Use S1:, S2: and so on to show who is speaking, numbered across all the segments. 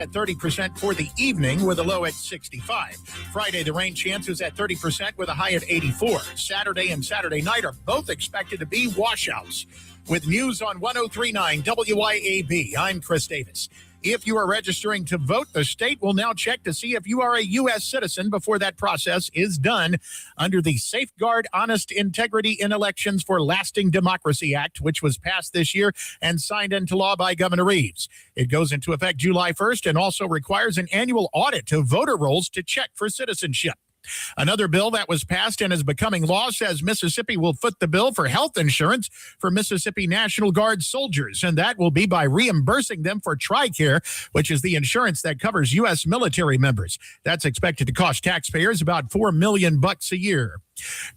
S1: at 30% for the evening with a low at 65. Friday, the rain chance is at 30% with a high at 84. Saturday and Saturday night are both expected to be washouts. With news on 103.9 WYAB, I'm Chris Davis. If you are registering to vote, the state will now check to see if you are a U.S. citizen before that process is done under the Safeguard Honest Integrity in Elections for Lasting Democracy Act, which was passed this year and signed into law by Governor Reeves. It goes into effect July 1st and also requires an annual audit of voter rolls to check for citizenship. Another bill that was passed and is becoming law says Mississippi will foot the bill for health insurance for Mississippi National Guard soldiers, and that will be by reimbursing them for TRICARE, which is the insurance that covers U.S. military members. That's expected to cost taxpayers about $4 million a year.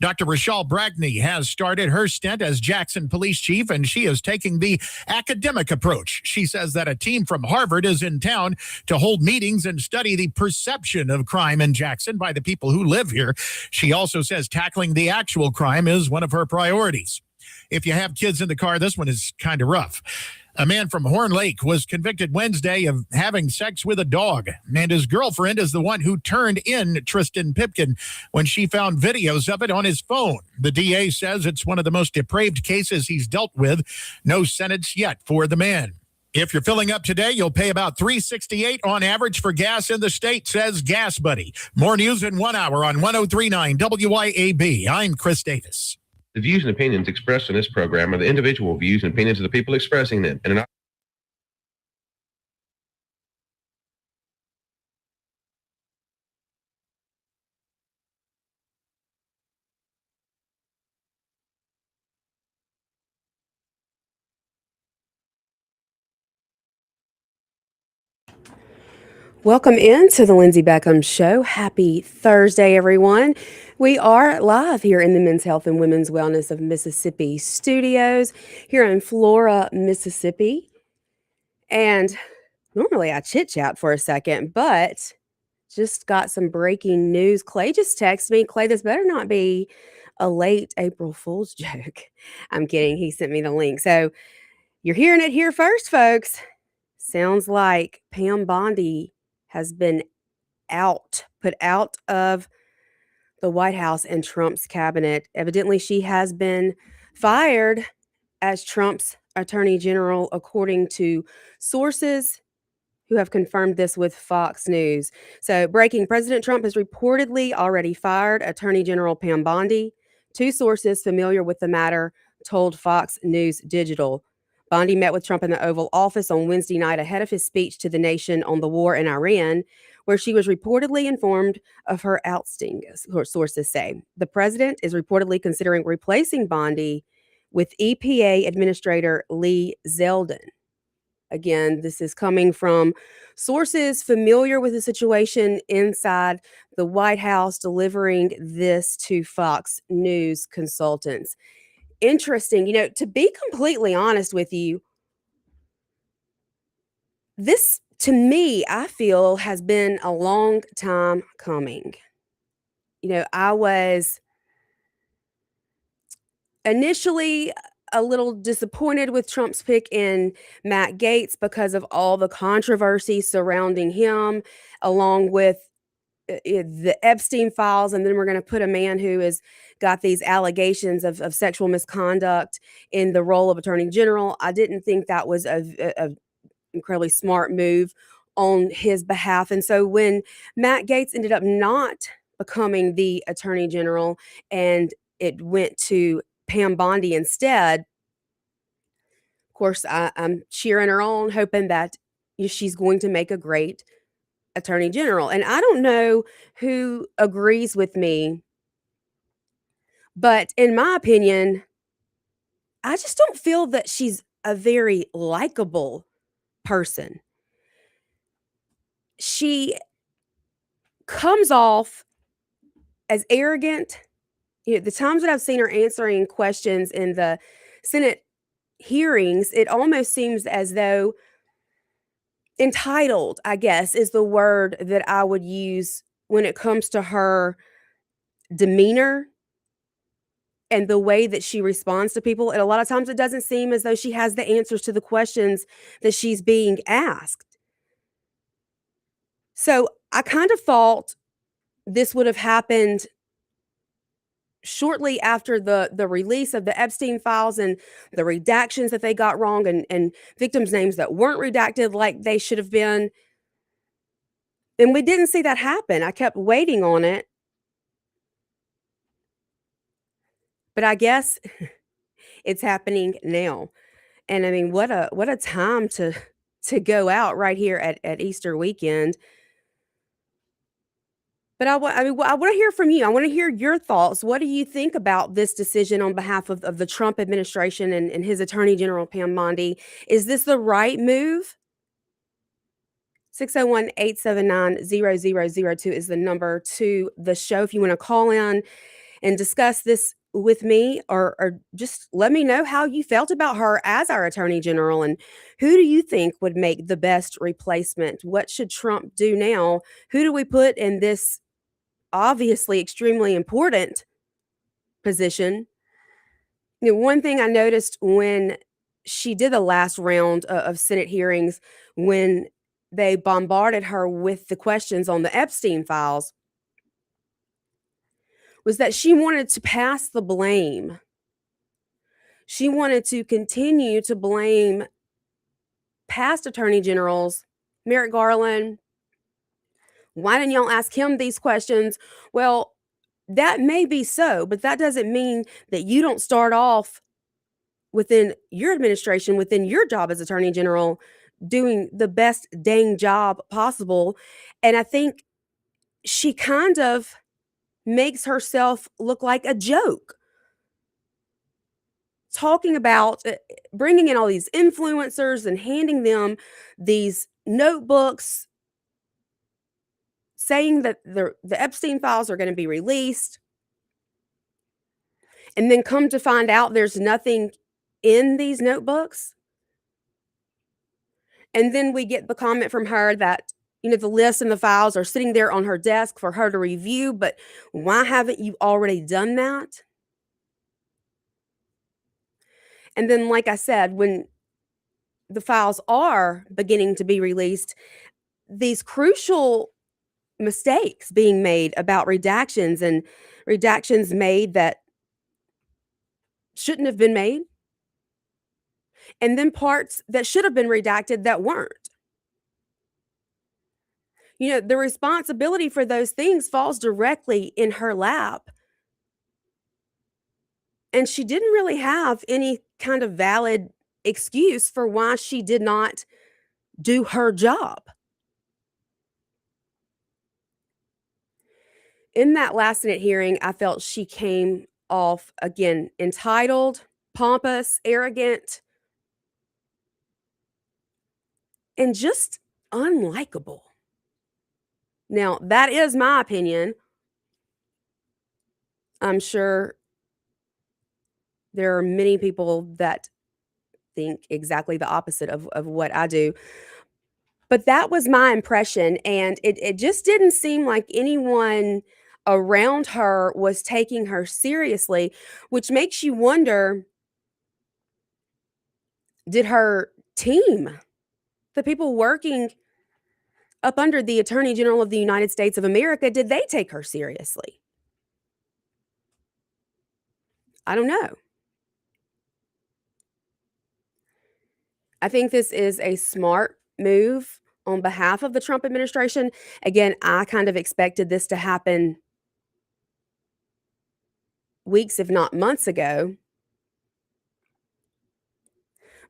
S1: Dr. Rochelle Bragney has started her stint as Jackson police chief, and she is taking the academic approach. She says that a team from Harvard is in town to hold meetings and study the perception of crime in Jackson by the people who live here. She also says tackling the actual crime is one of her priorities. If you have kids in the car, this one is kind of rough. A man from Horn Lake was convicted Wednesday of having sex with a dog, and his girlfriend is the one who turned in Tristan Pipkin when she found videos of it on his phone. The DA says it's one of the most depraved cases he's dealt with. No sentence yet for the man. If you're filling up today, you'll pay about $3.68 on average for gas in the state, says Gas Buddy. More news in 1 hour on 103.9 WYAB. I'm Chris Davis.
S2: The views and opinions expressed in this program are the individual views and opinions of the people expressing them, and are not.
S3: Welcome into the Lindsey Beckham Show. Happy Thursday, everyone. We are live here in the Men's Health and Women's Wellness of Mississippi studios here in Flora, Mississippi. And normally I chit-chat for a second, but just got some breaking news. Clay just texted me. Clay, this better not be a late April Fool's joke. I'm kidding. He sent me the link. So you're hearing it here first, folks. Sounds like Pam Bondi has been put out of the White House and Trump's cabinet. Evidently, she has been fired as Trump's attorney general, according to sources who have confirmed this with Fox News. So, breaking, President Trump has reportedly already fired Attorney General Pam Bondi. Two sources familiar with the matter told Fox News Digital. Bondi met with Trump in the Oval Office on Wednesday night ahead of his speech to the nation on the war in Iran, where she was reportedly informed of her ousting, sources say. The president is reportedly considering replacing Bondi with EPA Administrator Lee Zeldin. Again, this is coming from sources familiar with the situation inside the White House, delivering this to Fox News consultants. Interesting. To be completely honest with you, this, to me, I feel has been a long time coming. I was initially a little disappointed with Trump's pick in Matt Gaetz because of all the controversy surrounding him, along with the Epstein files, and then we're going to put a man who has got these allegations of sexual misconduct in the role of attorney general. I didn't think that was a incredibly smart move on his behalf. And so when Matt Gaetz ended up not becoming the attorney general and it went to Pam Bondi instead, of course, I'm cheering her on, hoping that she's going to make a great attorney general. And I don't know who agrees with me, but in my opinion, I just don't feel that she's a very likable person. She comes off as arrogant. The times that I've seen her answering questions in the Senate hearings, it almost seems as though entitled, I guess, is the word that I would use when it comes to her demeanor and the way that she responds to people. And a lot of times it doesn't seem as though she has the answers to the questions that she's being asked. So I kind of thought this would have happened shortly after the release of the Epstein files and the redactions that they got wrong, and victims' names that weren't redacted like they should have been. And we didn't see that happen. I kept waiting on it. But I guess it's happening now. And I mean, what a time to go out right here at Easter weekend. But I want to hear from you. I want to hear your thoughts. What do you think about this decision on behalf of the Trump administration and his Attorney General, Pam Bondi? Is this the right move? 601-879-0002 is the number to the show if you want to call in and discuss this with me, or just let me know how you felt about her as our Attorney General, and who do you think would make the best replacement? What should Trump do now? Who do we put in this obviously extremely important position? One thing I noticed when she did the last round of Senate hearings, when they bombarded her with the questions on the Epstein files, was that she wanted to pass the blame. She wanted to continue to blame past attorney generals, Merrick Garland. Why didn't y'all ask him these questions? Well, that may be so, but that doesn't mean that you don't start off within your administration, within your job as attorney general, doing the best dang job possible. And I think she kind of makes herself look like a joke, talking about bringing in all these influencers and handing them these notebooks saying that the Epstein files are going to be released. And then come to find out there's nothing in these notebooks. And then we get the comment from her that, the list and the files are sitting there on her desk for her to review, but why haven't you already done that? And then, like I said, when the files are beginning to be released, these crucial mistakes being made about redactions, and redactions made that shouldn't have been made, and then parts that should have been redacted that weren't. The responsibility for those things falls directly in her lap. And she didn't really have any kind of valid excuse for why she did not do her job. In that last Senate hearing, I felt she came off, again, entitled, pompous, arrogant, and just unlikable. Now, that is my opinion. I'm sure there are many people that think exactly the opposite of what I do. But that was my impression, and it just didn't seem like anyone around her was taking her seriously, which makes you wonder, did her team, the people working up under the Attorney General of the United States of America, did they take her seriously? I don't know. I think this is a smart move on behalf of the Trump administration. Again, I kind of expected this to happen weeks, if not months ago.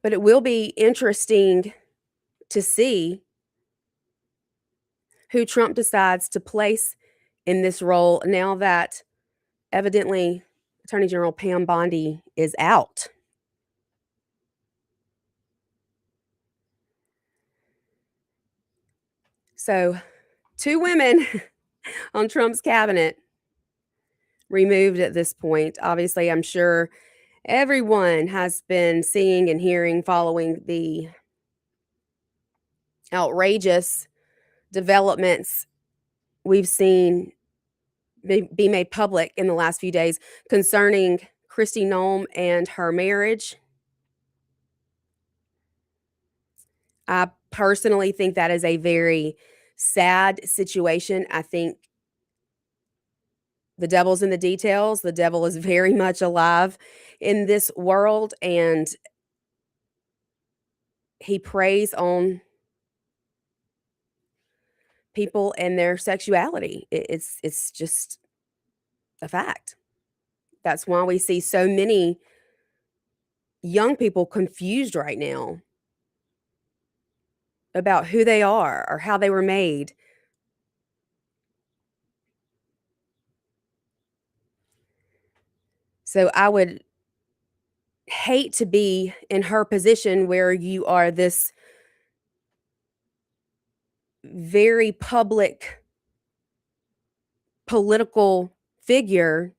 S3: But it will be interesting to see who Trump decides to place in this role now that evidently Attorney General Pam Bondi is out. So, 2 women on Trump's cabinet removed at this point. Obviously, I'm sure everyone has been seeing and hearing following the outrageous developments we've seen be made public in the last few days concerning Kristi Noem and her marriage. I personally think that is a very sad situation. I think the devil's in the details. The devil is very much alive in this world, and he preys on people and their sexuality. It's just a fact. That's why we see so many young people confused right now about who they are or how they were made. So I would hate to be in her position where you are this very public political figure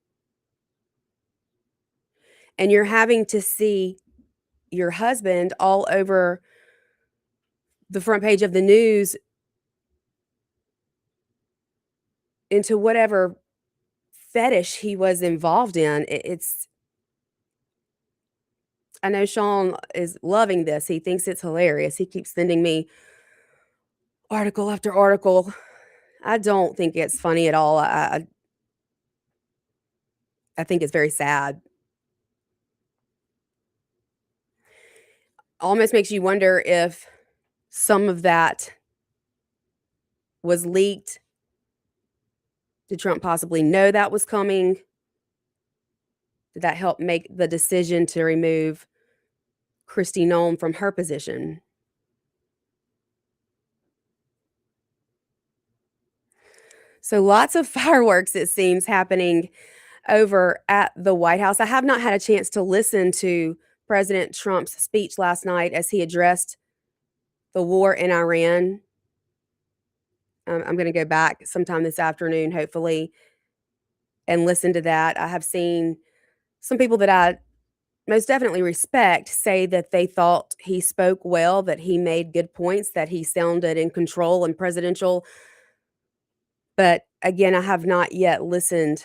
S3: and you're having to see your husband all over the front page of the news into whatever fetish he was involved in. I know Sean is loving this. He thinks it's hilarious. He keeps sending me article after article. I don't think it's funny at all. I think it's very sad. Almost makes you wonder if some of that was leaked. Did Trump possibly know that was coming? Did that help make the decision to remove Kristi Noem from her position? So lots of fireworks, it seems, happening over at the White House. I have not had a chance to listen to President Trump's speech last night as he addressed the war in Iran. I'm going to go back sometime this afternoon, hopefully, and listen to that. I have seen some people that I most definitely respect say that they thought he spoke well, that he made good points, that he sounded in control and presidential. But again, I have not yet listened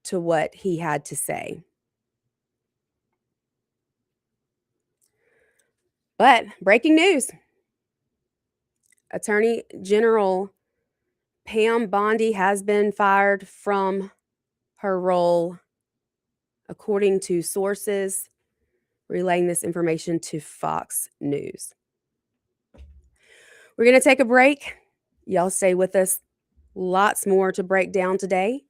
S3: to what he had to say. But breaking news. Attorney General Pam Bondi has been fired from her role, according to sources relaying this information to Fox News. We're going to take a break. Y'all stay with us. Lots more to break down today.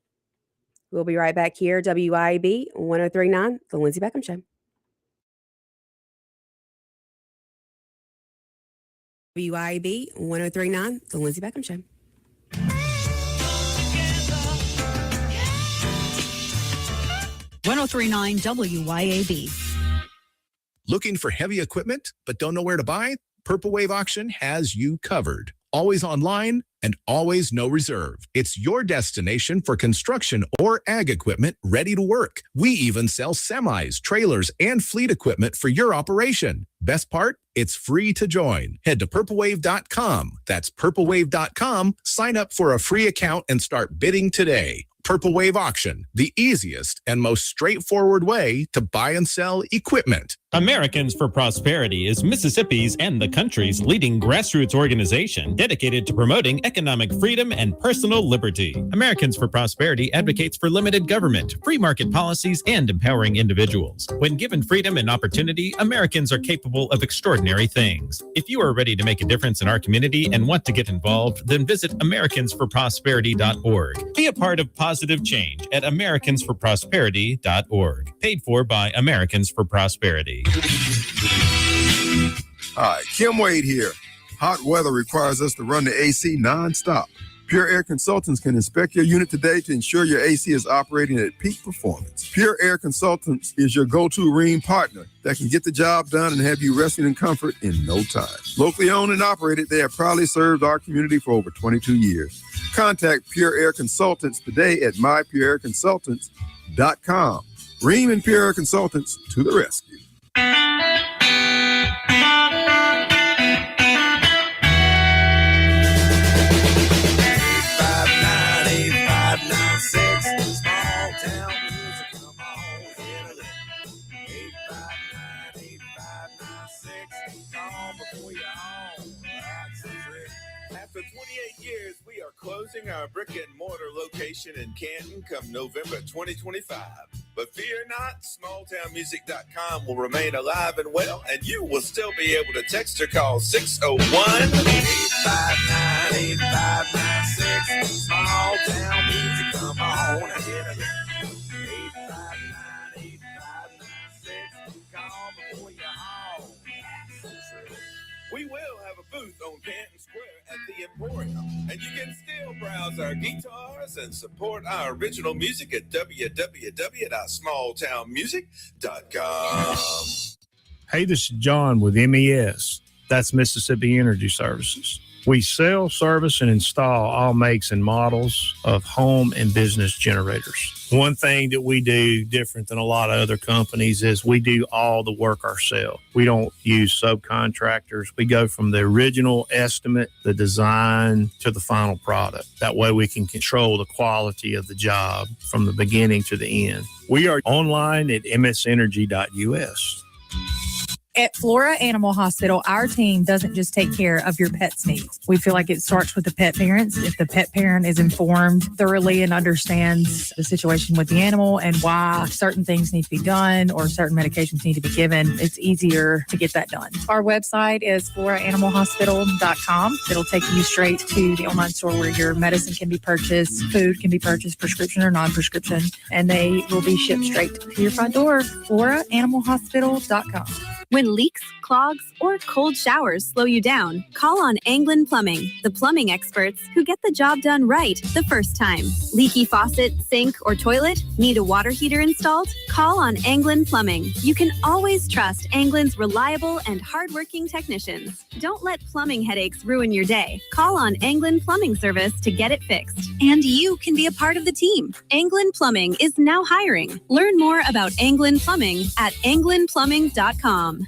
S3: We'll be right back here, WIAB 1039, The Lindsey Beckham Show. WIAB 1039, The Lindsey Beckham Show.
S4: .1039 WYAB.
S5: Looking for heavy equipment but don't know where to buy? Purple Wave Auction has you covered. Always online and always no reserve. It's your destination for construction or ag equipment ready to work. We even sell semis, trailers, and fleet equipment for your operation. Best part? It's free to join. Head to purplewave.com. That's purplewave.com. Sign up for a free account and start bidding today. Purple Wave Auction, the easiest and most straightforward way to buy and sell equipment.
S6: Americans for Prosperity is Mississippi's and the country's leading grassroots organization dedicated to promoting economic freedom and personal liberty. Americans for Prosperity advocates for limited government, free market policies, and empowering individuals. When given freedom and opportunity, Americans are capable of extraordinary things. If you are ready to make a difference in our community and want to get involved, then visit americansforprosperity.org. Be a part of positive change at americansforprosperity.org. Paid for by Americans for Prosperity.
S7: Hi, Kim Wade here. Hot weather requires us to run the AC nonstop. Pure Air Consultants can inspect your unit today to ensure your AC is operating at peak performance. Pure Air Consultants is your go-to Rheem partner that can get the job done and have you resting in comfort in no time. Locally owned and operated, they have proudly served our community for over 22 years. Contact Pure Air Consultants today at mypureairconsultants.com. Rheem and Pure Air Consultants to the rescue.
S8: hosting our brick and mortar location in Canton come November 2025. But fear not, smalltownmusic.com will remain alive and well, and you will still be able to text or call 601-859-8596. Small Town Music, come on and get it. 859-8596. Call before you're home. We will have a booth on Canton Square at the Emporium, and you can still browse our guitars and support our original music at www.smalltownmusic.com.
S9: Hey, this is John with MES. That's Mississippi Energy Services. We sell, service, and install all makes and models of home and business generators. One thing that we do different than a lot of other companies is we do all the work ourselves. We don't use subcontractors. We go from the original estimate, the design, to the final product. That way we can control the quality of the job from the beginning to the end. We are online at msenergy.us.
S4: At Flora Animal Hospital, our team doesn't just take care of your pet's needs. We feel like it starts with the pet parents. If the pet parent is informed thoroughly and understands the situation with the animal and why certain things need to be done or certain medications need to be given, it's easier to get that done. Our website is floraanimalhospital.com. It'll take you straight to the online store where your medicine can be purchased, food can be purchased, prescription or non-prescription, and they will be shipped straight to your front door. floraanimalhospital.com.
S10: When leaks, clogs, or cold showers slow you down, call on Anglin Plumbing, the plumbing experts who get the job done right the first time. Leaky faucet, sink, or toilet? Need a water heater installed? Call on Anglin Plumbing. You can always trust Anglin's reliable and hardworking technicians. Don't let plumbing headaches ruin your day. Call on Anglin Plumbing Service to get it fixed. And you can be a part of the team. Anglin Plumbing is now hiring. Learn more about Anglin Plumbing at anglinplumbing.com.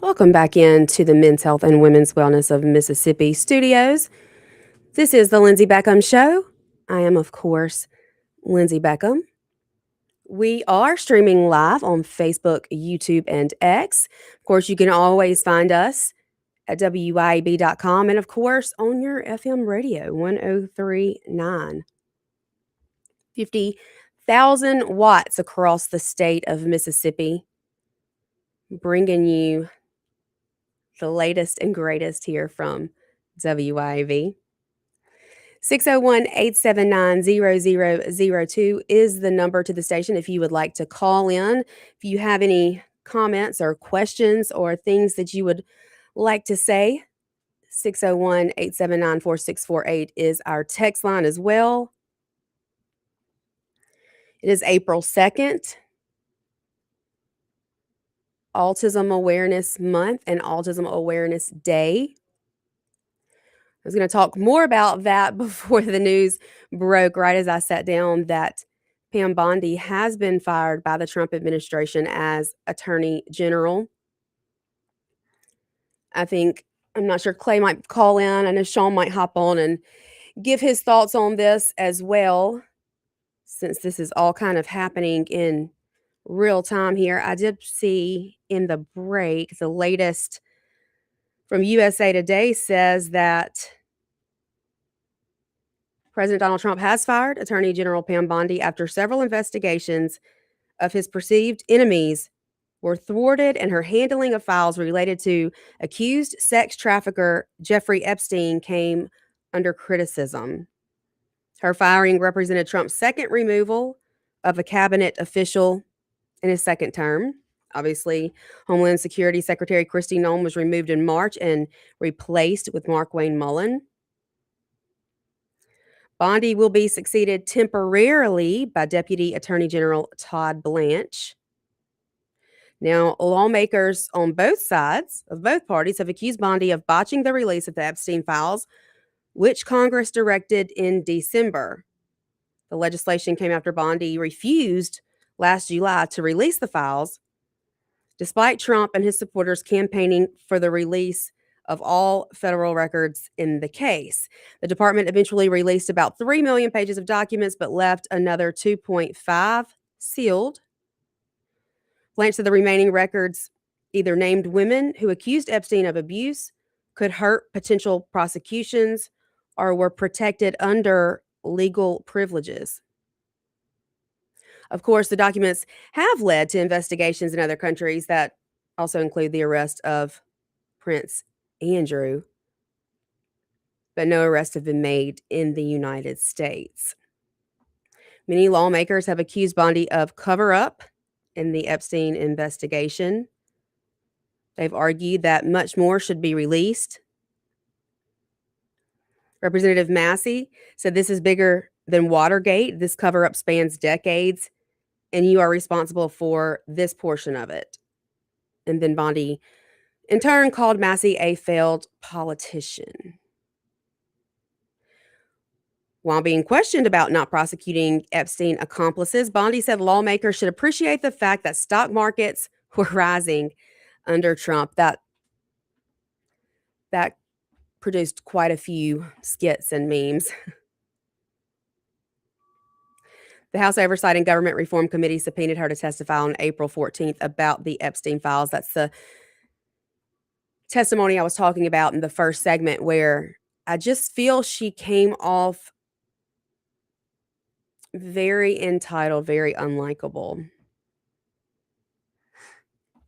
S3: Welcome back into the Men's Health and Women's Wellness of Mississippi studios. This is the Lindsey Beckham Show. I am, of course, Lindsey Beckham. We are streaming live on Facebook, YouTube, and X. Of course, you can always find us at WYAB.com and, of course, on your FM radio, 103.9. 50,000 watts across the state of Mississippi, bringing you the latest and greatest here from WYAB. 601-879-0002 is the number to the station if you would like to call in. If you have any comments or questions or things that you would like to say, 601-879-4648 is our text line as well. It is April 2nd, Autism Awareness Month and Autism Awareness Day. I was going to talk more about that before the news broke, right as I sat down, that Pam Bondi has been fired by the Trump administration as Attorney General. I'm not sure Clay might call in. I know Sean might hop on and give his thoughts on this as well, since this is all kind of happening in real time here. I did see in the break, the latest from USA Today says that President Donald Trump has fired Attorney General Pam Bondi after several investigations of his perceived enemies were thwarted and her handling of files related to accused sex trafficker Jeffrey Epstein came under criticism. Her firing represented Trump's second removal of a cabinet official in his second term. Obviously, Homeland Security Secretary Kristi Noem was removed in March and replaced with Markwayne Mullin. Bondi will be succeeded temporarily by Deputy Attorney General Todd Blanche. Now, lawmakers on both sides of both parties have accused Bondi of botching the release of the Epstein files, which Congress directed in December. The legislation came after Bondi refused last July to release the files, despite Trump and his supporters campaigning for the release of all federal records in the case. The department eventually released about 3 million pages of documents, but left another 2.5 sealed. Blanche said the remaining records either named women who accused Epstein of abuse, could hurt potential prosecutions, or were protected under legal privileges. Of course, the documents have led to investigations in other countries that also include the arrest of Prince Andrew, but no arrests have been made in the United States. Many lawmakers have accused Bondi of cover-up in the Epstein investigation. They've argued that much more should be released. Representative Massey said this is bigger than Watergate. This cover-up spans decades, and you are responsible for this portion of it. And then Bondi, in turn, called Massey a failed politician. While being questioned about not prosecuting Epstein accomplices, Bondi said lawmakers should appreciate the fact that stock markets were rising under Trump. That produced quite a few skits and memes. The House Oversight and Government Reform Committee subpoenaed her to testify on April 14th about the Epstein files. That's the testimony I was talking about in the first segment, where I just feel she came off very entitled, very unlikable.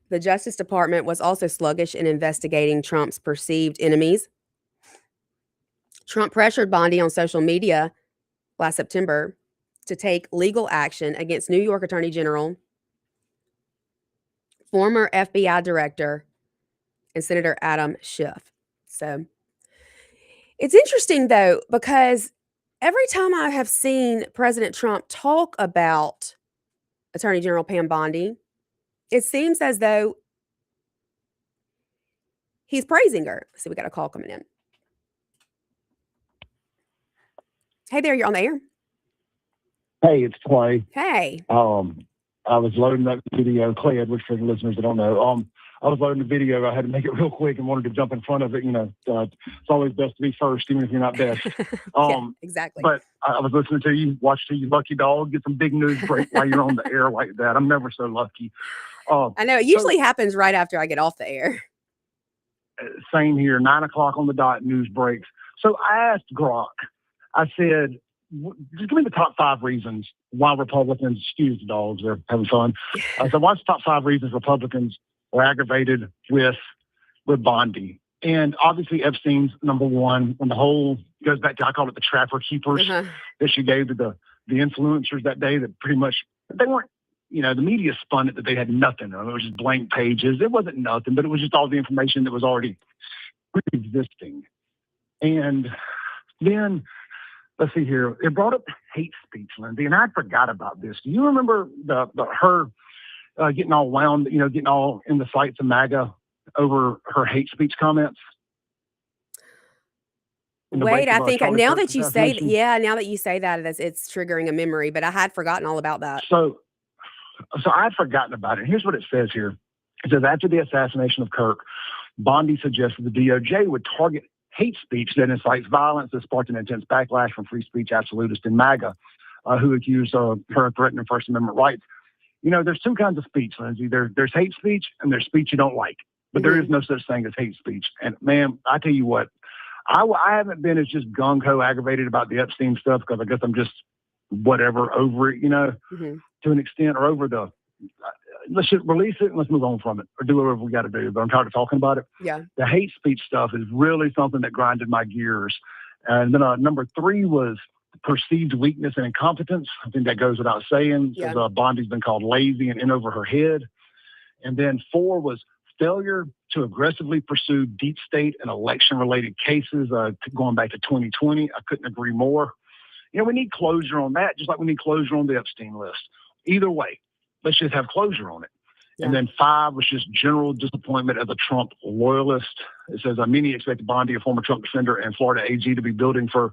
S3: The Justice Department was also sluggish in investigating Trump's perceived enemies. Trump pressured Bondi on social media last September to take legal action against New York Attorney General, former FBI Director, and Senator Adam Schiff. So it's interesting, though, because every time I have seen President Trump talk about Attorney General Pam Bondi, it seems as though he's praising her. Let's see, we got a call coming in. Hey there, you're on the air.
S11: Hey, it's Clay.
S3: Hey.
S11: I was loading up the video, Clay, which for the listeners that don't know, I was loading the video. I had to make it real quick and wanted to jump in front of it. It's always best to be first, even if you're not best.
S3: Yeah, exactly.
S11: But I was listening to you, watched you lucky dog, get some big news break while you're on the air like that. I'm never so lucky.
S3: I know it usually happens right after I get off the air.
S11: Same here, 9 o'clock on the dot, news breaks. So I asked Grok, I said, just give me the top 5 reasons why Republicans, excuse the dogs, they're having fun. I said, what's the top 5 reasons Republicans were aggravated with Bondi? And obviously Epstein's number one, and the whole goes back to, I call it the trapper keepers that she gave to the influencers that day, that pretty much, they weren't, the media spun it that they had nothing. It was just blank pages. It wasn't nothing, but it was just all the information that was already pre-existing. And then, let's see here. It brought up hate speech, Lindsey, and I forgot about this. Do you remember her getting all wound, getting all in the sights of MAGA over her hate speech comments?
S3: Wait, I think now that you say that, it's triggering a memory, but I had forgotten all about that.
S11: So I had forgotten about it. Here's what it says here. It says, after the assassination of Kirk, Bondi suggested the DOJ would target hate speech that incites violence that sparked an intense backlash from free speech absolutists in MAGA, who accused her of threatening First Amendment rights. There's 2 kinds of speech, Lindsey. There's hate speech and there's speech you don't like. But there is no such thing as hate speech. And, man, I tell you what, I haven't been as just gung-ho aggravated about the Epstein stuff, because I guess I'm just whatever over it, to an extent, or over the let's just release it and let's move on from it, or do whatever we got to do. But I'm tired of talking about it.
S3: Yeah.
S11: The hate speech stuff is really something that grinded my gears. And then number 3 was perceived weakness and incompetence. I think that goes without saying.
S3: Yeah.
S11: Bondi's been called lazy and in over her head. And then 4 was failure to aggressively pursue deep state and election-related cases, going back to 2020. I couldn't agree more. We need closure on that, just like we need closure on the Epstein list. Either way, let's just have closure on it. Yeah. And then 5 was just general disappointment as a Trump loyalist. It says, many expected Bondi, a former Trump defender and Florida AG, to be building for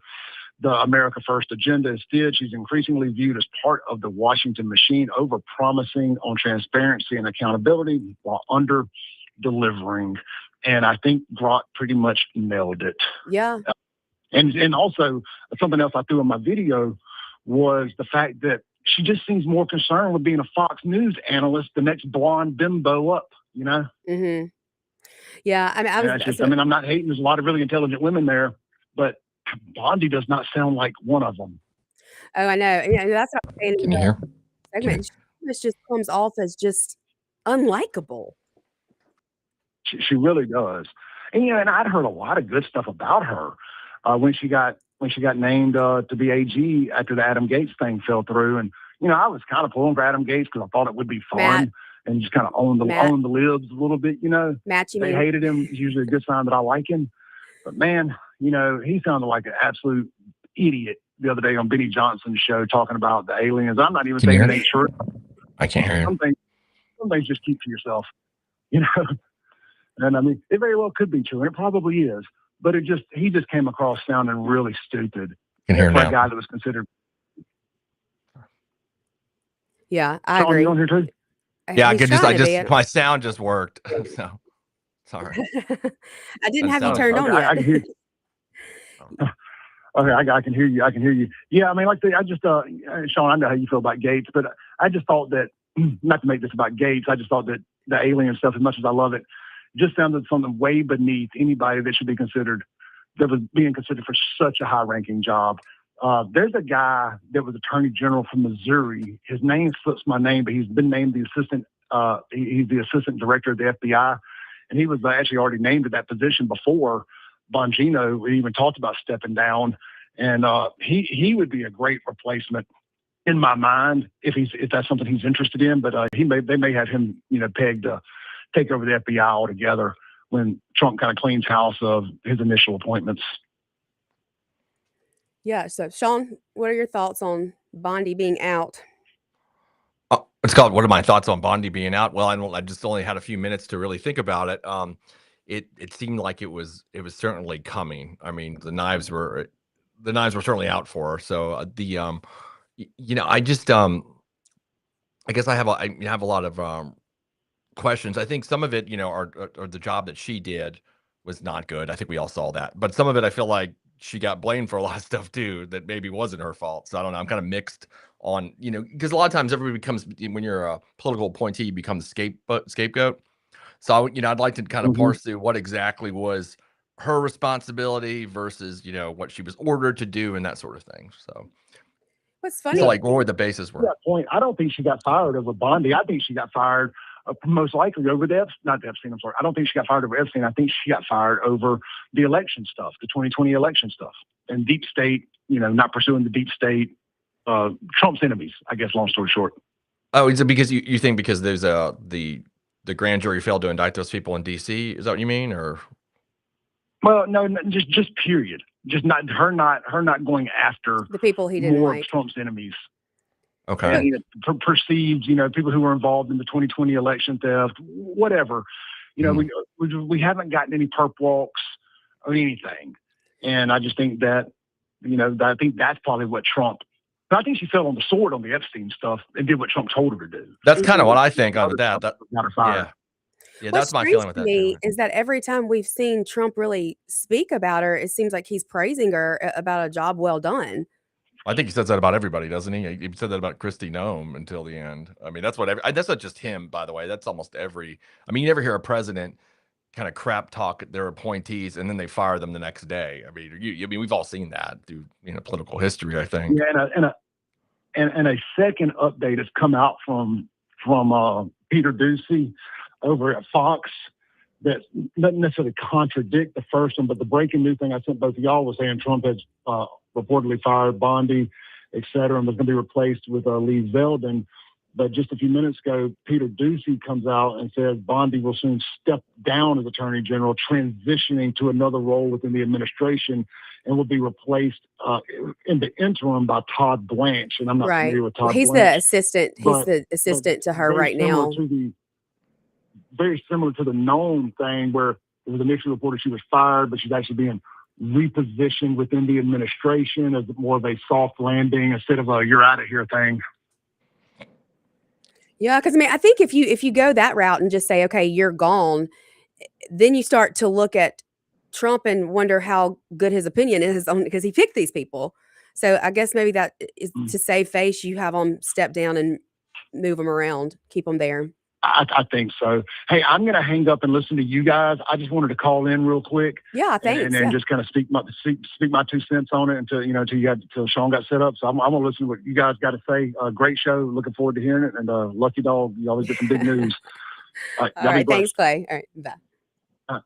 S11: the America First agenda. Instead, she's increasingly viewed as part of the Washington machine, over-promising on transparency and accountability while under-delivering. And I think Grok pretty much nailed it.
S3: Yeah.
S11: And also something else I threw in my video was the fact that she just seems more concerned with being a Fox News analyst, the next blonde bimbo up, you know?
S3: Mm-hmm. Yeah. I mean,
S11: I'm not hating. There's a lot of really intelligent women there, but Bondi does not sound like one of them.
S3: Oh, I know. Yeah, that's what I'm saying.
S12: Can you hear?
S3: Segment. She just comes off as just unlikable.
S11: She really does. And and I'd heard a lot of good stuff about her when she got named to be AG after the Adam Gates thing fell through. And I was kind of pulling for Adam Gates because I thought it would be fun and just kind of own the libs a little bit. They hated him. It's usually a good sign that I like him. But man, he sounded like an absolute idiot the other day on Benny Johnson's show talking about the aliens. I'm not even saying it ain't true.
S12: I can't hear you.
S11: Some things just keep to yourself, And I mean, it very well could be true, and it probably is. But he just came across sounding really stupid
S12: for a
S11: guy that was considered.
S3: Yeah, I
S11: Sean,
S3: agree.
S11: You on here too?
S12: Yeah, my sound just worked. So sorry.
S3: I didn't have you turned on yet.
S11: I can hear you. Okay, I can hear you. I can hear you. Yeah, I mean, Sean, I know how you feel about Gates, but I just thought that, not to make this about Gates, I just thought that the alien stuff, as much as I love it, just sounded something way beneath anybody that was being considered for such a high-ranking job. There's a guy that was Attorney General from Missouri. His name slips my name, but he's been named the assistant. He's the assistant director of the FBI, and he was actually already named to that position before Bongino. We even talked about stepping down, and he would be a great replacement in my mind if that's something he's interested in. But they may have him pegged to take over the FBI altogether when Trump kind of cleans house of his initial appointments.
S3: Yeah. So, Sean, what are your thoughts on Bondi being out?
S12: It's called, what are my thoughts on Bondi being out? Well, I just only had a few minutes to really think about it. It seemed like it was certainly coming. I mean, the knives were certainly out for her. So I guess I have a lot of questions. I think some of it, are the job that she did was not good. I think we all saw that. But some of it, I feel like she got blamed for a lot of stuff too that maybe wasn't her fault. So I don't know. I'm kind of mixed on, because a lot of times everybody becomes, when you're a political appointee, you become the scapegoat. So I'd like to kind of parse through what exactly was her responsibility versus, what she was ordered to do and that sort of thing. So
S3: what's funny,
S12: so what were the bases were?
S11: That point, I don't think she got fired over Bondi. I think she got fired most likely over not Epstein. I'm sorry. I don't think she got fired over Epstein. I think she got fired over the election stuff, the 2020 election stuff, and deep state. Not pursuing the deep state, Trump's enemies. I guess. Long story short.
S12: Oh, is it because you think because there's the grand jury failed to indict those people in D.C.? Is that what you mean, or?
S11: Well, no, just period. Just not going after
S3: the people he didn't
S11: more
S3: like.
S11: Of Trump's enemies.
S12: Okay.
S11: Perceived, people who were involved in the 2020 election theft, whatever. We haven't gotten any perp walks or anything, and I just think that, I think that's probably what Trump. But I think she fell on the sword on the Epstein stuff and did what Trump told her to do.
S12: That's kind of what I think of that. Yeah, that's my feeling with that.
S3: Is that every time we've seen Trump really speak about her, it seems like he's praising her about a job well done.
S12: I think he says that about everybody, doesn't he? He said that about Kristi Noem until the end. I mean, that's not just him, by the way. That's almost every. I mean, you never hear a president kind of crap talk their appointees and then they fire them the next day. I mean, we've all seen that through political history, I think.
S11: Yeah, and a second update has come out from Peter Doocy over at Fox that doesn't necessarily contradict the first one, but the breaking news thing I sent both of y'all was saying Trump has reportedly fired Bondi, et cetera, and was going to be replaced with Lee Zeldin. But just a few minutes ago, Peter Doocy comes out and says Bondi will soon step down as Attorney General, transitioning to another role within the administration, and will be replaced in the interim by Todd Blanche. And I'm not familiar with Todd Blanche.
S3: He's the assistant. He's the assistant to her right now.
S11: Very similar to the known thing where it was initially reported she was fired, but she's actually being repositioned within the administration as more of a soft landing instead of a you're out of here thing.
S3: Yeah, because I think if you go that route and just say, okay, you're gone, then you start to look at Trump and wonder how good his opinion is because he picked these people. So I guess maybe that is to save face. You have them step down and move them around, keep them there.
S11: I think so. Hey, I'm going to hang up and listen to you guys. I just wanted to call in real quick.
S3: Yeah, thanks.
S11: And just kind of speak my 2 cents on it until Sean got set up. So I'm going to listen to what you guys got to say. Great show. Looking forward to hearing it. And Lucky Dog, you always get some big news.
S3: All right, thanks, Clay. All right, bye.
S11: Bye.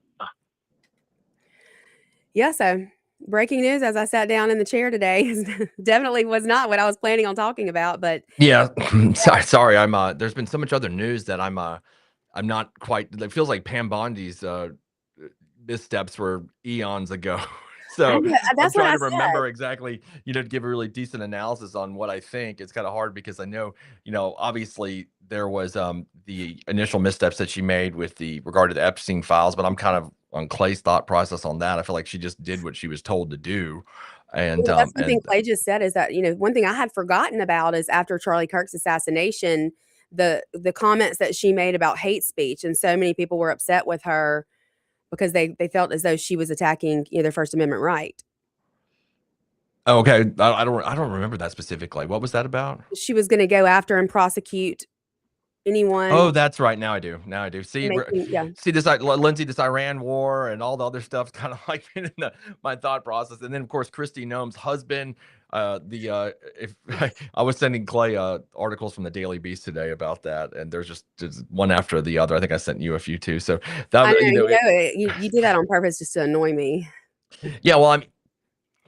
S3: Yeah, so breaking news as I sat down in the chair today definitely was not what I was planning on talking about, but
S12: Yeah, sorry. I'm there's been so much other news that I'm not quite. It feels like Pam Bondi's missteps were eons ago. So I'm
S3: that's what
S12: trying
S3: I
S12: to remember exactly, to give a really decent analysis on what I think. It's kind of hard because I know, obviously there was the initial missteps that she made with regard to the Epstein files, but I'm kind of on Clay's thought process on that. I feel like she just did what she was told to do. And
S3: that's one thing Clay just said is that, one thing I had forgotten about is after Charlie Kirk's assassination, the comments that she made about hate speech, and so many people were upset with her because they felt as though she was attacking their First Amendment right.
S12: Oh, okay. I don't remember that specifically. What was that about?
S3: She was going to go after and prosecute anyone.
S12: Oh, that's right. Now I do. See,
S3: yeah.
S12: see this, Lindsey, this Iran war and all the other stuff kind of like been in my thought process. And then, of course, Kristi Noem's husband. If I was sending Clay articles from the Daily Beast today about that, and there's just one after the other. I think I sent you a few too. So that
S3: you do that on purpose just to annoy me.
S12: Yeah, well,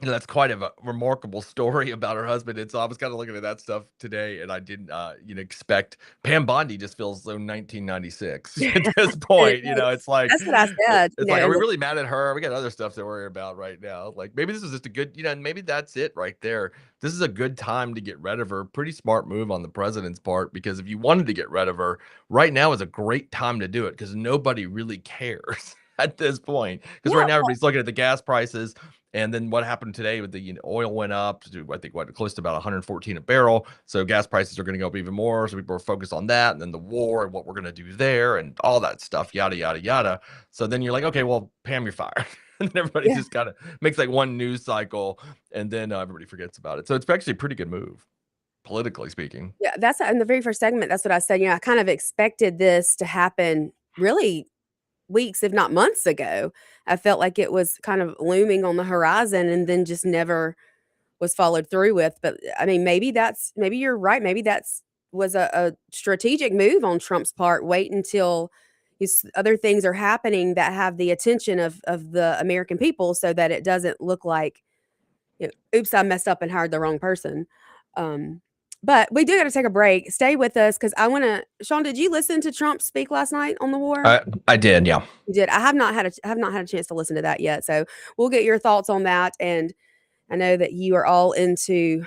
S12: that's quite a remarkable story about her husband. I was kind of looking at that stuff today, and I didn't, expect. Pam Bondi just feels so 1996 at this point. It's like
S3: that's what I said.
S12: It's like, are we really mad at her? We got other stuff to worry about right now. Like maybe this is just a good, maybe that's it right there. This is a good time to get rid of her. Pretty smart move on the president's part, because if you wanted to get rid of her, right now is a great time to do it because nobody really cares at this point. Because right now everybody's looking at the gas prices. And then what happened today with the oil went up to, I think, close to about 114 a barrel. So gas prices are going to go up even more. So people are focused on that, and then the war and what we're going to do there and all that stuff, yada, yada, yada. So then you're like, okay, well, Pam, you're fired. And everybody just kind of makes like one news cycle, and then everybody forgets about it. So it's actually a pretty good move, politically speaking.
S3: Yeah, that's in the very first segment. That's what I said. I kind of expected this to happen really weeks, if not months ago. I felt like it was kind of looming on the horizon and then just never was followed through with. But I mean, maybe you're right. Maybe was a strategic move on Trump's part. Wait until other things are happening that have the attention of the American people, so that it doesn't look like, oops, I messed up and hired the wrong person. But we do got to take a break. Stay with us because I want to. Sean, did you listen to Trump speak last night on the war?
S12: I did, yeah.
S3: You did. I have not had a chance to listen to that yet. So we'll get your thoughts on that. And I know that you are all into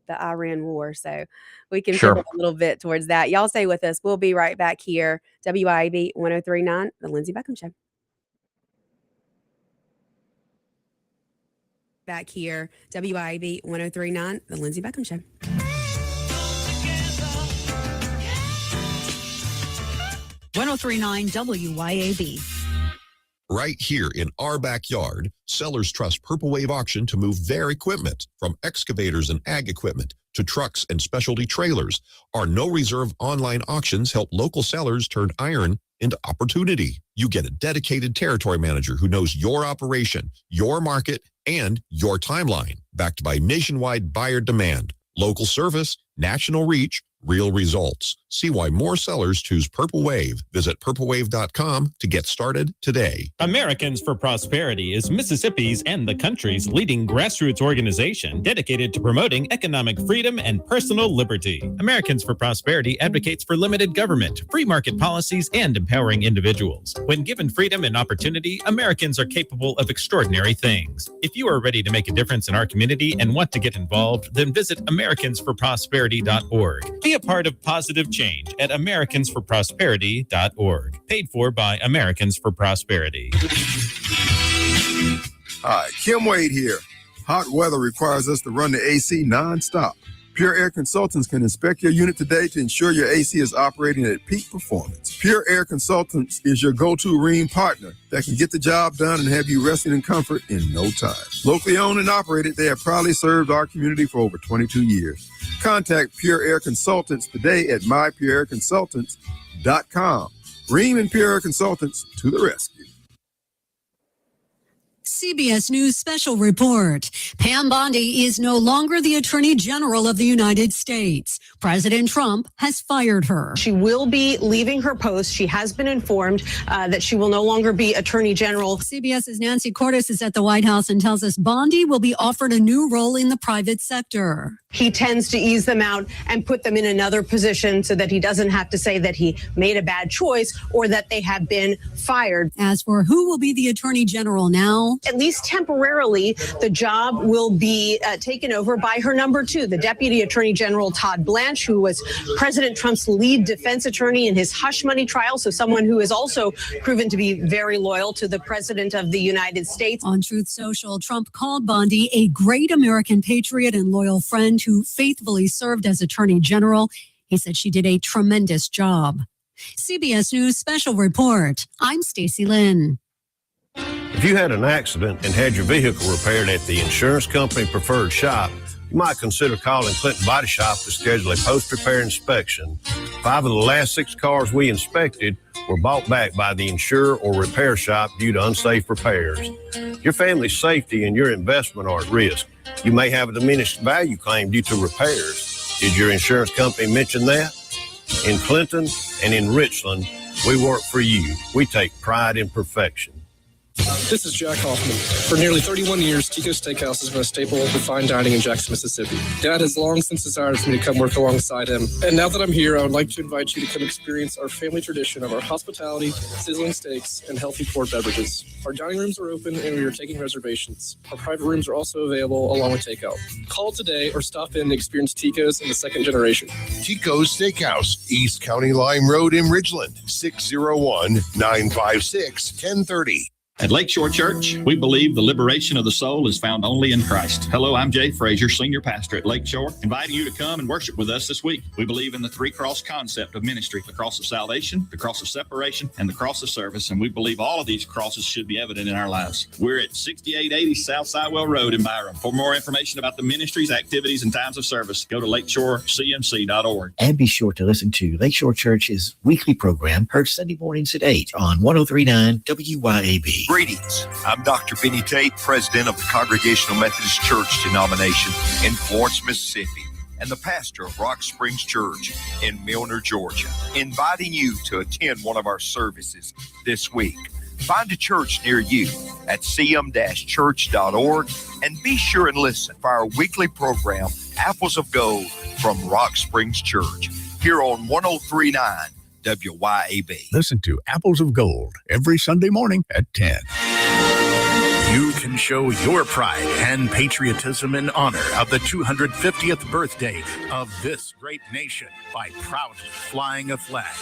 S3: the Iran war, so we can pivot a little bit towards that. Y'all stay with us. We'll be right back here. WIAB 103.9, The Lindsey Beckham Show. Back here, WIAB 103.9, The Lindsey Beckham Show.
S13: WIAB.
S5: Right here in our backyard, sellers trust Purple Wave Auction to move their equipment, from excavators and ag equipment to trucks and specialty trailers. Our no-reserve online auctions help local sellers turn iron into opportunity. You get a dedicated territory manager who knows your operation, your market, and your timeline, backed by nationwide buyer demand, local service, national reach, real results. See why more sellers choose Purple Wave. Visit purplewave.com to get started today.
S6: Americans for Prosperity is Mississippi's and the country's leading grassroots organization dedicated to promoting economic freedom and personal liberty. Americans for Prosperity advocates for limited government, free market policies, and empowering individuals. When given freedom and opportunity, Americans are capable of extraordinary things. If you are ready to make a difference in our community and want to get involved, then visit americansforprosperity.org. Be a part of positive change at americansforprosperity.org. Paid for by Americans for Prosperity.
S7: Hi, Kim Wade here. Hot weather requires us to run the AC nonstop. Pure Air Consultants can inspect your unit today to ensure your AC is operating at peak performance. Pure Air Consultants is your go-to Rheem partner that can get the job done and have you resting in comfort in no time. Locally owned and operated, they have proudly served our community for over 22 years. Contact Pure Air Consultants today at mypureairconsultants.com. Rheem and Pure Air Consultants to the rescue.
S13: CBS News special report. Pam Bondi is no longer the Attorney General of the United States. President Trump has fired her.
S14: She will be leaving her post. She has been informed that she will no longer be Attorney General.
S13: CBS's Nancy Cordes is at the White House and tells us Bondi will be offered a new role in the private sector.
S14: He tends to ease them out and put them in another position so that he doesn't have to say that he made a bad choice or that they have been fired.
S13: As for who will be the Attorney General now,
S14: at least temporarily, the job will be taken over by her number two, the Deputy Attorney General Todd Blanche, who was President Trump's lead defense attorney in his hush money trial. So someone who is also proven to be very loyal to the President of the United States.
S13: On Truth Social, Trump called Bondi a great American patriot and loyal friend who faithfully served as Attorney General. He said she did a tremendous job. CBS News special report. I'm Stacey Lynn.
S15: If you had an accident and had your vehicle repaired at the insurance company preferred shop, you might consider calling Clinton Body Shop to schedule a post-repair inspection. 5 of the last 6 cars we inspected were bought back by the insurer or repair shop due to unsafe repairs. Your family's safety and your investment are at risk. You may have a diminished value claim due to repairs. Did your insurance company mention that? In Clinton and in Richland, we work for you. We take pride in perfection.
S16: This is Jack Hoffman. For nearly 31 years, Tico's Steakhouse has been a staple of fine dining in Jackson, Mississippi. Dad has long since desired for me to come work alongside him. And now that I'm here, I would like to invite you to come experience our family tradition of our hospitality, sizzling steaks, and healthy poured beverages. Our dining rooms are open and we are taking reservations. Our private rooms are also available along with takeout. Call today or stop in and experience Tico's in the second generation.
S17: Tico's Steakhouse, East County Line Road in Ridgeland, 601-956-1030.
S18: At Lakeshore Church, we believe the liberation of the soul is found only in Christ. Hello, I'm Jay Frazier, Senior Pastor at Lakeshore, inviting you to come and worship with us this week. We believe in the 3-cross concept of ministry, the cross of salvation, the cross of separation, and the cross of service, and we believe all of these crosses should be evident in our lives. We're at 6880 South Sidewell Road in Byram. For more information about the ministries, activities, and times of service, go to lakeshorecmc.org.
S19: And be sure to listen to Lakeshore Church's weekly program, heard Sunday mornings at 8 on 1039 WYAB.
S20: Greetings. I'm Dr. Benny Tate, president of the Congregational Methodist Church denomination in Florence, Mississippi, and the pastor of Rock Springs Church in Milner, Georgia, inviting you to attend one of our services this week. Find a church near you at cm-church.org and be sure and listen for our weekly program, Apples of Gold from Rock Springs Church, here on 1039 WYAB.
S21: Listen to Apples of Gold every Sunday morning at 10.
S1: You can show your pride and patriotism in honor of the 250th birthday of this great nation by proudly flying a flag.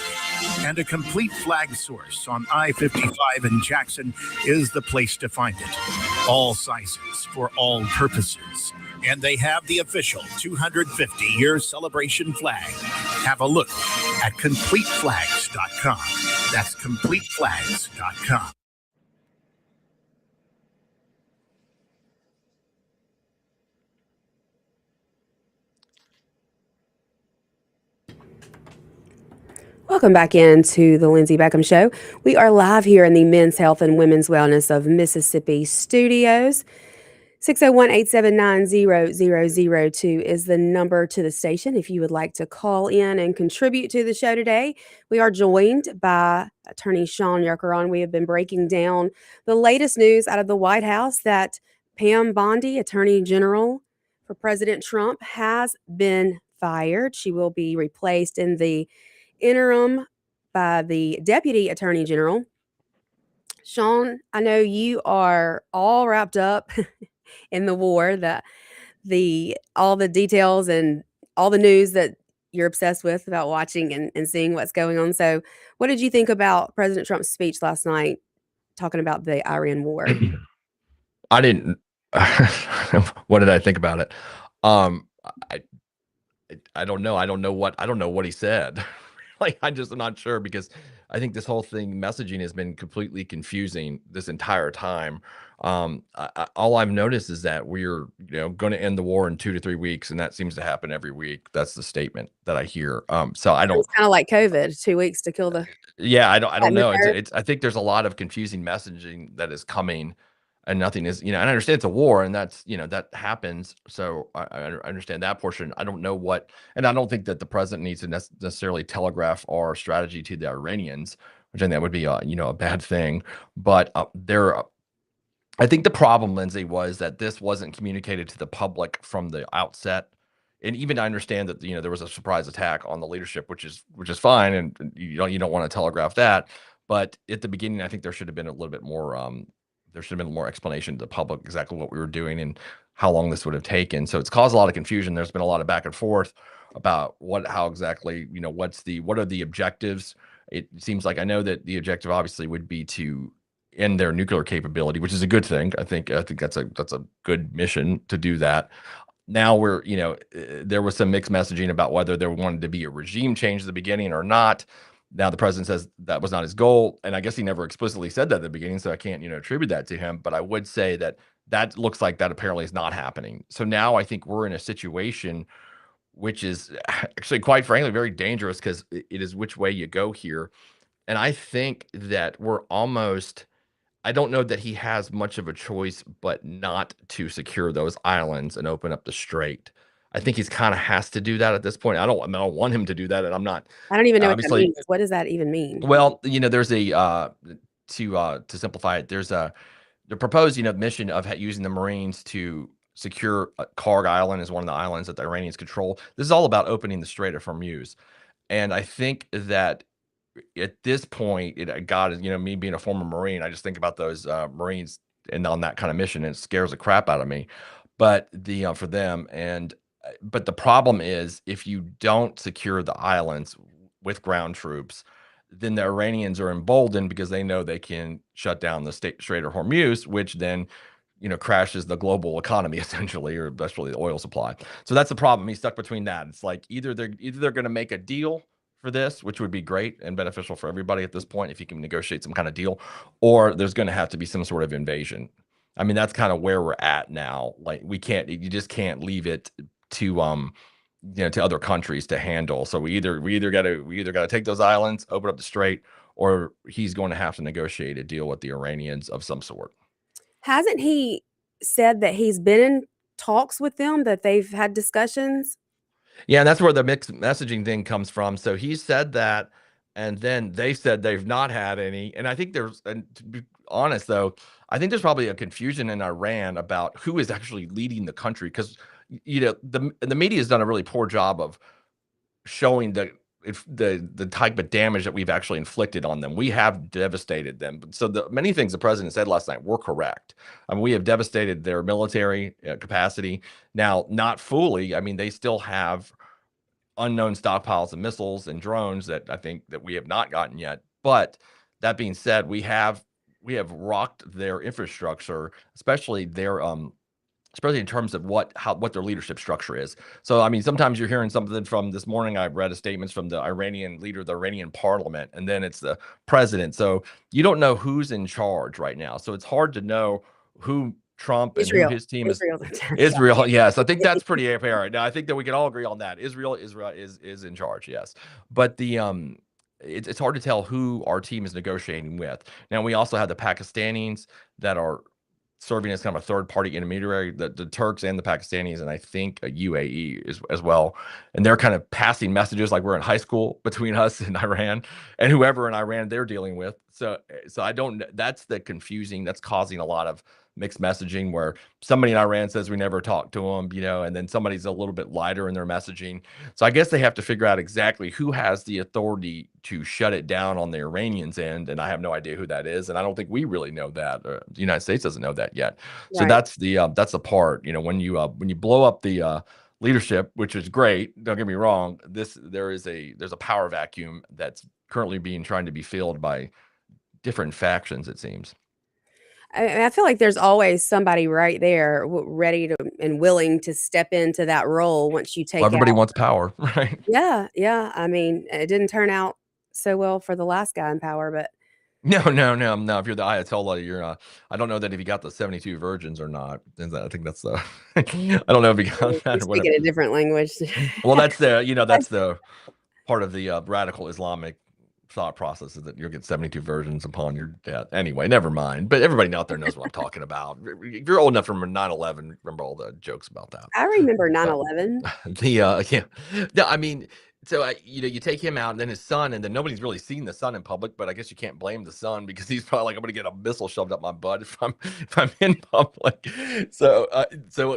S1: And a complete flag source on I-55 in Jackson is the place to find it. All sizes for all purposes. And they have the official 250-year celebration flag. Have a look at CompleteFlags.com. That's CompleteFlags.com.
S3: Welcome back into the Lindsey Beckham Show. We are live here in the Men's Health and Women's Wellness of Mississippi studios. 601-879-0002 is the number to the station if you would like to call in and contribute to the show today. We are joined by Attorney Sean Yerkeron. We have been breaking down the latest news out of the White House that Pam Bondi, Attorney General for President Trump, has been fired. She will be replaced in the interim by the Deputy Attorney General. Sean, I know you are all wrapped up in the war, all the details and all the news that you're obsessed with about watching and seeing what's going on. So what did you think about President Trump's speech last night talking about the Iran war?
S12: I didn't. What did I think about it? I don't know. I don't know what he said. Like, I'm not sure because I think this whole thing messaging has been completely confusing this entire time. All I've noticed is that we're, going to end the war in 2 to 3 weeks, and that seems to happen every week. That's the statement that I hear. So I don't.
S3: It's kind of like COVID, 2 weeks to kill the
S12: Yeah, I don't
S3: and the
S12: know.
S3: third.
S12: I think there's a lot of confusing messaging that is coming, and nothing is, and I understand it's a war, and that's, that happens. So I understand that portion. I don't know what, and I don't think that the president needs to necessarily telegraph our strategy to the Iranians, which I think that would be a bad thing. But I think the problem, Lindsay, was that this wasn't communicated to the public from the outset. And even I understand that there was a surprise attack on the leadership, which is fine, and you don't want to telegraph that. But at the beginning, I think there should have been a little bit more. There should have been more explanation to the public exactly what we were doing and how long this would have taken. So it's caused a lot of confusion. There's been a lot of back and forth about how exactly what are the objectives. It seems like I know that the objective obviously would be to end their nuclear capability, which is a good thing. I think that's a good mission to do that. Now there was some mixed messaging about whether there wanted to be a regime change at the beginning or not. Now the president says that was not his goal, and I guess he never explicitly said that at the beginning, so I can't attribute that to him. But I would say that looks like that apparently is not happening. So now I think we're in a situation which is actually, quite frankly, very dangerous because it is which way you go here. And I think that I don't know that he has much of a choice but not to secure those islands and open up the strait. I think he's kind of has to do that at this point. I don't want him to do that, and I'm not
S3: I don't even know what that
S12: obviously.
S3: means. What does that even mean?
S12: Well, there's to simplify it. There's the proposed mission of using the Marines to secure Karg Island is one of the islands that the Iranians control. This is all about opening the Strait of Hormuz, and I think that at this point, God is, me being a former Marine, I just think about those Marines and on that kind of mission, and it scares the crap out of me. But for them, but the problem is if you don't secure the islands with ground troops, then the Iranians are emboldened because they know they can shut down the Strait of Hormuz, which then crashes the global economy essentially, or especially the oil supply. So that's the problem. He's stuck between that. It's like either they're going to make a deal for this, which would be great and beneficial for everybody at this point if you can negotiate some kind of deal, or there's going to have to be some sort of invasion. I mean, that's kind of where we're at now. Like you just can't leave it to to other countries to handle. So we either got to take those islands, open up the strait, or he's going to have to negotiate a deal with the Iranians of some sort.
S3: Hasn't he said that he's been in talks with them, that they've had discussions?
S12: Yeah, and that's where the mixed messaging thing comes from. So he said that, and then they said they've not had any. And I think and to be honest though, I think there's probably a confusion in Iran about who is actually leading the country, because the media has done a really poor job of showing the type of damage that we've actually inflicted on them. We have devastated them. So the many things the president said last night were correct. I mean, we have devastated their military capacity. Now, not fully. I mean, they still have unknown stockpiles of missiles and drones that I think that we have not gotten yet. But that being said, we have rocked their infrastructure, especially in terms of what their leadership structure is. So, I mean, sometimes you're hearing something from this morning. I've read statements from the Iranian leader of the Iranian parliament, and then it's the president. So you don't know who's in charge right now. So it's hard to know who Trump and who his team is. Israel, yes. I think that's pretty apparent. Now, I think that we can all agree on that. Israel is in charge, yes. But it's hard to tell who our team is negotiating with. Now, we also have the Pakistanis that are serving as kind of a third-party intermediary, the Turks and the Pakistanis, and I think a UAE as well. And they're kind of passing messages like we're in high school between us and Iran and whoever in Iran they're dealing with. So I don't. That's that's causing a lot of mixed messaging where somebody in Iran says we never talked to them, and then somebody's a little bit lighter in their messaging. So I guess they have to figure out exactly who has the authority to shut it down on the Iranians' end, and I have no idea who that is, and I don't think we really know that. The United States doesn't know that yet. Right. So that's the part. When you blow up the leadership, which is great. Don't get me wrong. There's a power vacuum that's currently trying to be filled by different factions, it seems.
S3: I feel like there's always somebody right there ready to and willing to step into that role once you
S12: Well,
S3: take
S12: everybody
S3: out.
S12: wants power, right?
S3: Yeah, yeah. I mean, it didn't turn out so well for the last guy in power, but
S12: No, no, no, no. If you're the Ayatollah, you're. I don't know that if he got the 72 virgins or not. I think that's the. I don't know if he got that
S3: you're
S12: or whatever.
S3: speaking a different language.
S12: Well, that's the part of the radical Islamic thought process is that you'll get 72 virgins upon your death. Anyway, never mind. But everybody out there knows what I'm talking about. If you're old enough from 9/11, remember all the jokes about that.
S3: I remember
S12: But
S3: 9/11.
S12: yeah, no, I mean, so you take him out, and then his son, and then nobody's really seen the son in public. But I guess you can't blame the son because he's probably like, I'm going to get a missile shoved up my butt if I'm in public. So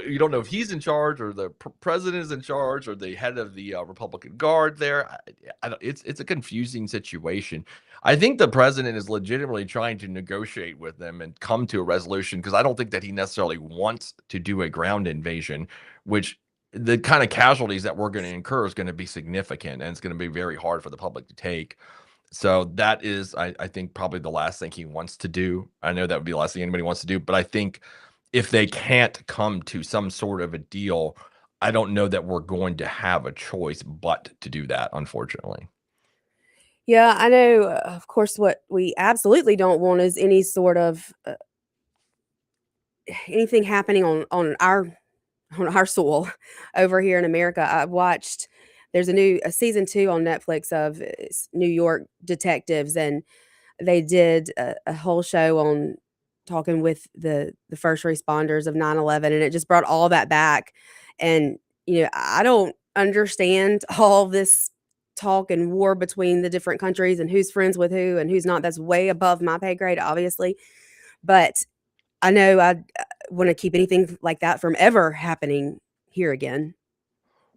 S12: you don't know if he's in charge or the president is in charge or the head of the Republican Guard there. I don't, it's a confusing situation. I think the president is legitimately trying to negotiate with them and come to a resolution because I don't think that he necessarily wants to do a ground invasion, which the kind of casualties that we're going to incur is going to be significant and it's going to be very hard for the public to take. So that is, I think, probably the last thing he wants to do. I know that would be the last thing anybody wants to do, but I think if they can't come to some sort of a deal, I don't know that we're going to have a choice but to do that, unfortunately.
S3: Yeah, I know, of course, what we absolutely don't want is any sort of, anything happening on our soil over here in America. I've watched there's a season 2 on Netflix of New York detectives, and they did a whole show on talking with the first responders of 9/11, and it just brought all that back. And, I don't understand all this talk and war between the different countries and who's friends with who and who's not. That's way above my pay grade, obviously. But I know I wanna keep anything like that from ever happening here again.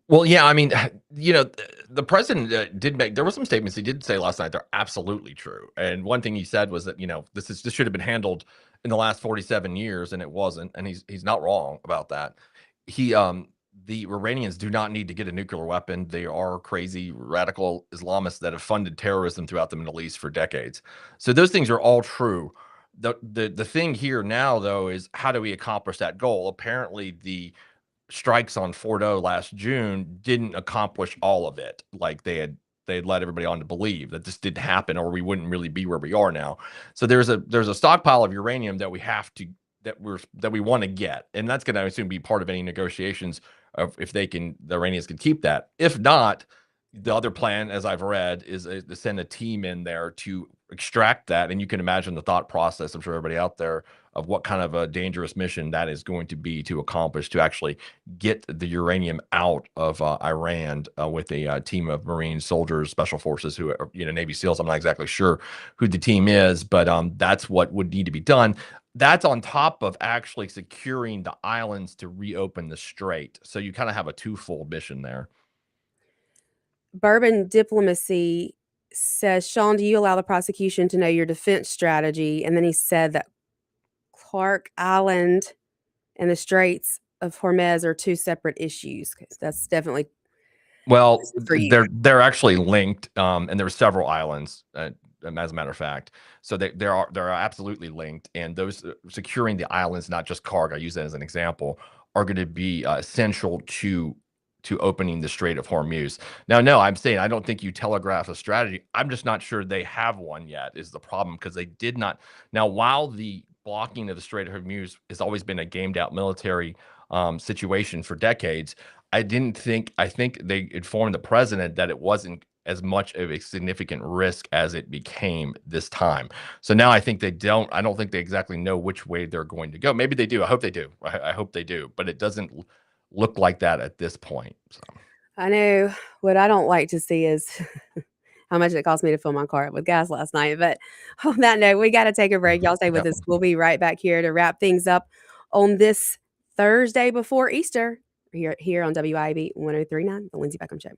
S12: Well, yeah, I mean, the president did make there were some statements he did say last night. They're absolutely true. And one thing he said was that this should have been handled in the last 47 years, and it wasn't. And he's not wrong about that. He The Iranians do not need to get a nuclear weapon. They are crazy radical Islamists that have funded terrorism throughout the Middle East for decades. So those things are all true. The thing here now though is how do we accomplish that goal? Apparently the strikes on Fordo last June didn't accomplish all of it like they had let everybody on to believe that this didn't happen or we wouldn't really be where we are now. So there's a stockpile of uranium that we want to get, and that's going to assume be part of any negotiations of if the Iranians can keep that. If not, the other plan, as I've read, is to send a team in there to extract that. And you can imagine the thought process, I'm sure everybody out there, of what kind of a dangerous mission that is going to be to accomplish to actually get the uranium out of Iran with a team of Marine soldiers, special forces, who are, Navy SEALs. I'm not exactly sure who the team is, but that's what would need to be done. That's on top of actually securing the islands to reopen the strait. So you kind of have a twofold mission there.
S3: Bourbon Diplomacy says, "Sean, do you allow the prosecution to know your defense strategy?" And then he said that Clark Island and the Straits of Hormuz are 2 separate issues. 'Cause that's definitely
S12: Well,
S3: for you.
S12: they're actually linked, and there are several islands, as a matter of fact. So they're absolutely linked, and those securing the islands, not just Karg, I use that as an example, are going to be essential to opening the Strait of Hormuz. Now, no, I'm saying I don't think you telegraph a strategy. I'm just not sure they have one yet. Is the problem because they did not. Now, while the blocking of the Strait of Hormuz has always been a gamed out military situation for decades. I think they informed the president that it wasn't as much of a significant risk as it became this time. So now I don't think they exactly know which way they're going to go. Maybe they do. I hope they do. I hope they do, but it doesn't look like that at this point. So.
S3: I know what I don't like to see is how much it cost me to fill my car up with gas last night. But on that note, we got to take a break. Y'all stay with us. We'll be right back here to wrap things up on this Thursday before Easter here on WIB 103.9, The Lindsey Beckham Show.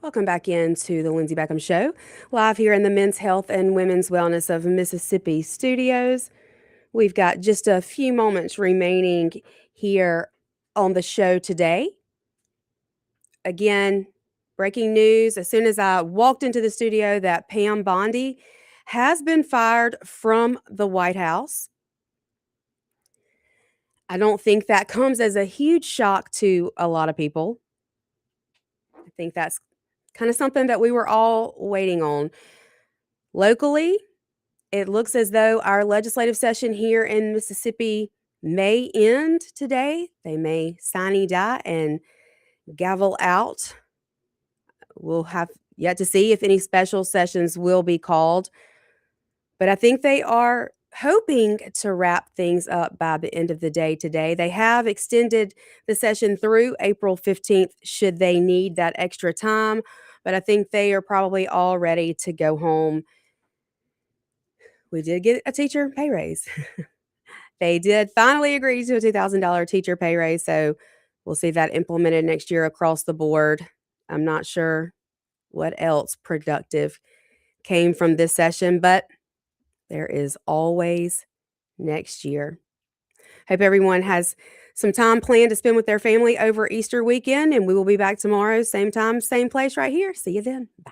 S3: Welcome back into the Lindsey Beckham Show, live here in the Men's Health and Women's Wellness of Mississippi studios. We've got just a few moments remaining here on the show today. Again, breaking news as soon as I walked into the studio that Pam Bondi has been fired from the White House. I don't think that comes as a huge shock to a lot of people. I think that's kind of something that we were all waiting on. Locally, it looks as though our legislative session here in Mississippi may end today. They may sine die and gavel out. We'll have yet to see if any special sessions will be called. But I think they are hoping to wrap things up by the end of the day today. They have extended the session through April 15th should they need that extra time. But I think they are probably all ready to go home. We did get a teacher pay raise. They did finally agree to a $2,000 teacher pay raise. So we'll see that implemented next year across the board. I'm not sure what else productive came from this session, but there is always next year. Hope everyone has some time planned to spend with their family over Easter weekend, and we will be back tomorrow, same time, same place right here. See you then. Bye.